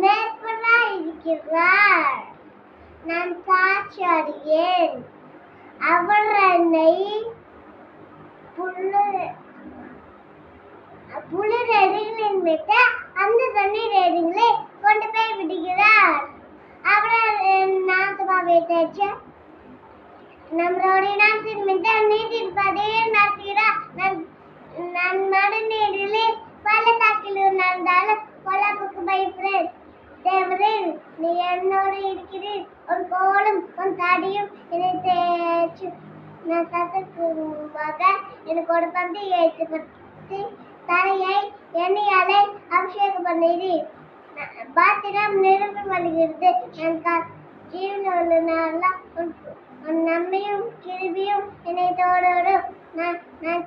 மேற்பராய் இருக்கிறார். நான் சாட்சி அறியேன். அவர் என்னை புல்லுரடிகளின் விட்டு அந்த தண்ணீர் ஏரிகளை கொண்டு போய் விடுகிறார். அவர் என் ஆத்துமாவை தேய்ச்சு நம்மளுடைய நாட்டின் மீது நீதியின் பாதையை நடத்துகிறார். நான் நடுநீரிலே பள்ளத்தாக்கில் நடந்தாலும் பொல்லாப்புக்கு பயப்படேன். தேவரே, நீ என்னோடு இருக்கிறீர். உன் கோலும் உன் தடியும் என்னை தேய்ச்சு நான் சத்துக்குமாக எனக்கு ஒரு பந்தியை ஏற்படுத்தி தலையை எண்ணெயாலே அபிஷேகம் பண்ணீர். பாத்திரம் நிரம்பி வருகிறது. நான் ஜீவனுள்ள உன் நன்மையும் கிருபையும் என்னை தோடோடும். நான்